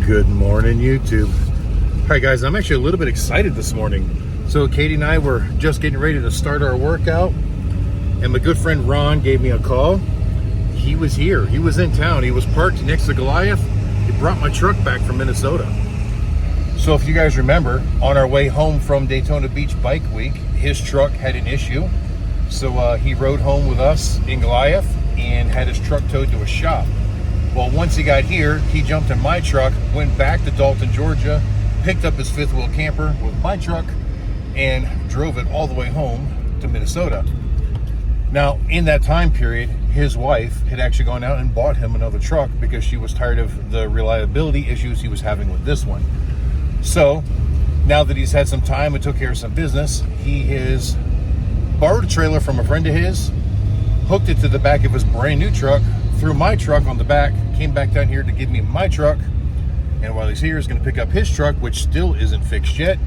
Good morning, YouTube. All right, guys, I'm actually a little bit excited this morning. So Katie and I were just getting ready to start our workout, and my good friend Ron gave me a call. He was here. He was in town. He was parked next to Goliath. He brought my truck back from Minnesota. So if you guys remember, on our way home from Daytona Beach Bike Week, his truck had an issue. So he rode home with us in Goliath and had his truck towed to a shop. Well, once he got here, he jumped in my truck, went back to Dalton, Georgia, picked up his fifth wheel camper with my truck, and drove it all the way home to Minnesota. Now, in that time period, his wife had actually gone out and bought him another truck because she was tired of the reliability issues he was having with this one. So, now that he's had some time and took care of some business, he has borrowed a trailer from a friend of his, hooked it to the back of his brand new truck, threw my truck on the back, came back down here to give me my truck, and while he's here, he's going to pick up his truck, which still isn't fixed yet,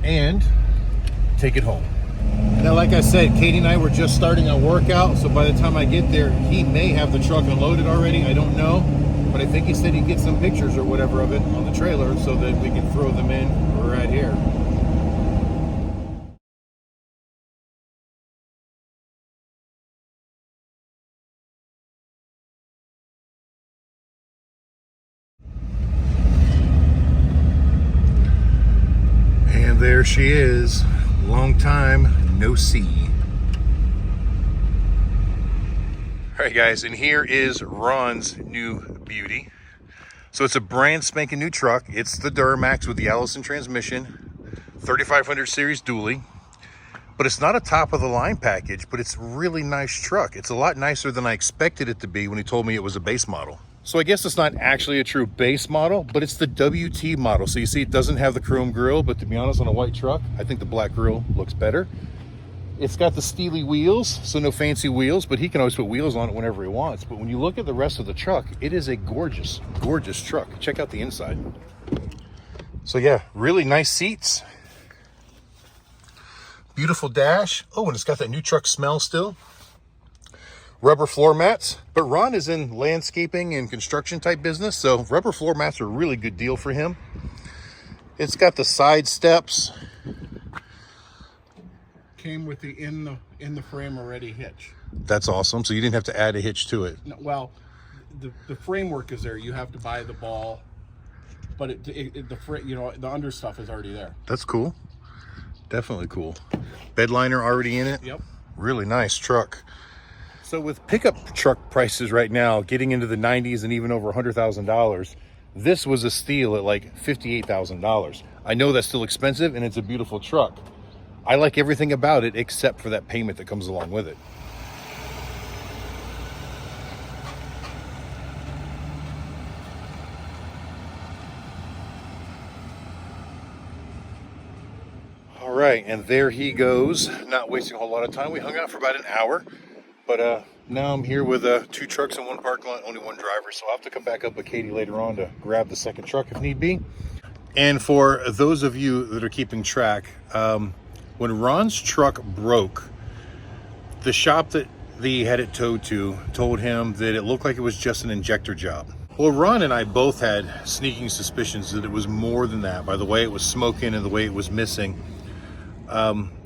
and take it home. Now, like I said, Katie and I were just starting our workout, so by the time I get there, he may have the truck unloaded already. I don't know, but I think he said he'd get some pictures or whatever of it on the trailer so that we can throw them in right here. And there she is. Long time no see. All right, guys, and here is Ron's new beauty. So it's a brand spanking new truck. It's the Duramax with the Allison transmission, 3500 series Dooley. But it's not a top of the line package, but it's a really nice truck. It's a lot nicer than I expected it to be when he told me it was a base model. So I guess it's not actually a true base model, but it's the WT model. So you see it doesn't have the chrome grille, but to be honest, on a white truck, I think the black grille looks better. It's got the steely wheels, so no fancy wheels, but he can always put wheels on it whenever he wants. But when you look at the rest of the truck, it is a gorgeous, gorgeous truck. Check out the inside. So yeah, really nice seats. Beautiful dash. Oh, and it's got that new truck smell still. Rubber floor mats, but Ron is in landscaping and construction type business, so rubber floor mats are a really good deal for him. It's got the side steps. Came with the in the frame already hitch. That's awesome. So you didn't have to add a hitch to it. No, well, the framework is there. You have to buy the ball, but the under stuff is already there. That's cool. Definitely cool. Bed liner already in it. Yep. Really nice truck. So with pickup truck prices right now getting into the 90s and even over $100,000, this was a steal at like $58,000. I know that's still expensive and it's a beautiful truck. I like everything about it except for that payment that comes along with it. All right, and there he goes. Not wasting a whole lot of time. We hung out for about an hour. But now I'm here with two trucks in one parking lot, only one driver. So I'll have to come back up with Katie later on to grab the second truck if need be. And for those of you that are keeping track, when Ron's truck broke, the shop that he had it towed to told him that it looked like it was just an injector job. Well, Ron and I both had sneaking suspicions that it was more than that by the way it was smoking and the way it was missing.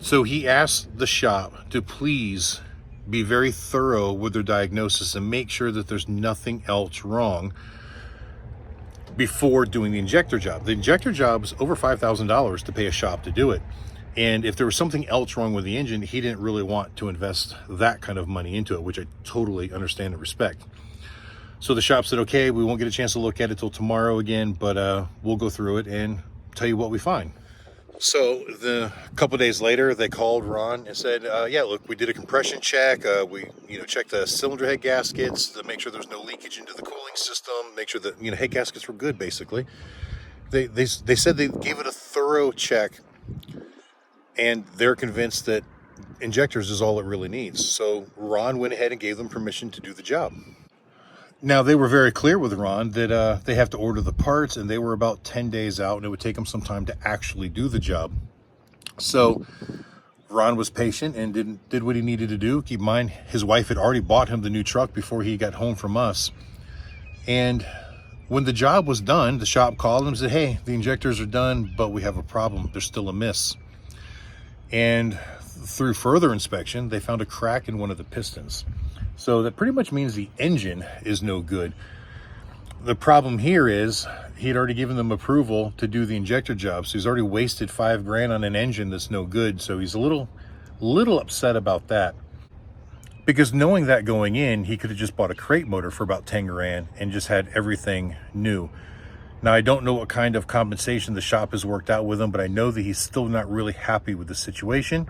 So he asked the shop to please be very thorough with their diagnosis and make sure that there's nothing else wrong before doing the injector job. The injector job is over $5,000 to pay a shop to do it. And if there was something else wrong with the engine, he didn't really want to invest that kind of money into it, which I totally understand and respect. So the shop said, okay, we won't get a chance to look at it till tomorrow again, but we'll go through it and tell you what we find. So a couple of days later, they called Ron and said, yeah, look, we did a compression check. We checked the cylinder head gaskets to make sure there was no leakage into the cooling system, make sure that, head gaskets were good, basically. They said they gave it a thorough check, and they're convinced that injectors is all it really needs. So Ron went ahead and gave them permission to do the job. Now, they were very clear with Ron that they have to order the parts, and they were about 10 days out, and it would take them some time to actually do the job. So Ron was patient and did what he needed to do. Keep in mind, his wife had already bought him the new truck before he got home from us. And When the job was done, the shop called him and said, hey, the injectors are done, but we have a problem. There's still a miss. And through further inspection, they found a crack in one of the pistons. So that pretty much means the engine is no good. The problem here is he had already given them approval to do the injector job. So he's already wasted $5 grand on an engine that's no good. So he's a little upset about that. Because knowing that going in, he could have just bought a crate motor for about 10 grand and just had everything new. Now, I don't know what kind of compensation the shop has worked out with him, but I know that he's still not really happy with the situation.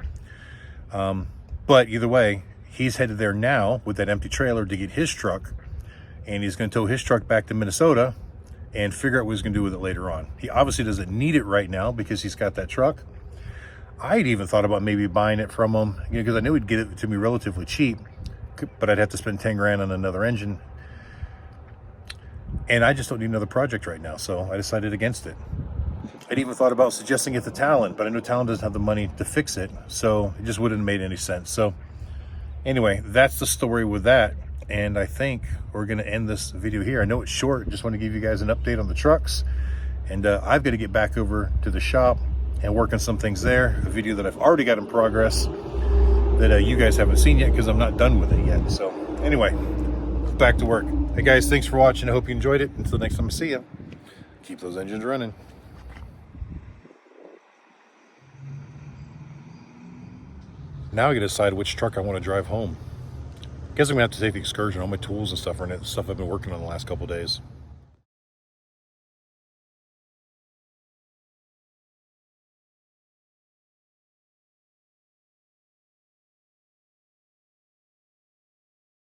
But either way, he's headed there now with that empty trailer to get his truck, and he's going to tow his truck back to Minnesota and figure out what he's going to do with it later on. He obviously doesn't need it right now because he's got that truck. I'd even thought about maybe buying it from him, because I knew he'd get it to me relatively cheap, but I'd have to spend 10 grand on another engine. And I just don't need another project right now, so I decided against it. I'd even thought about suggesting it to Talon, but I know Talon doesn't have the money to fix it, so it just wouldn't have made any sense. So anyway, that's the story with that. And I think we're going to end this video here. I know it's short. Just want to give you guys an update on the trucks. And I've got to get back over to the shop and work on some things there. A video that I've already got in progress that you guys haven't seen yet because I'm not done with it yet. So anyway, back to work. Hey guys, thanks for watching. I hope you enjoyed it. Until next time I see you, keep those engines running. Now I got to decide which truck I want to drive home. Guess I'm gonna have to take the excursion. All my tools and stuff are in it. Stuff I've been working on the last couple of days.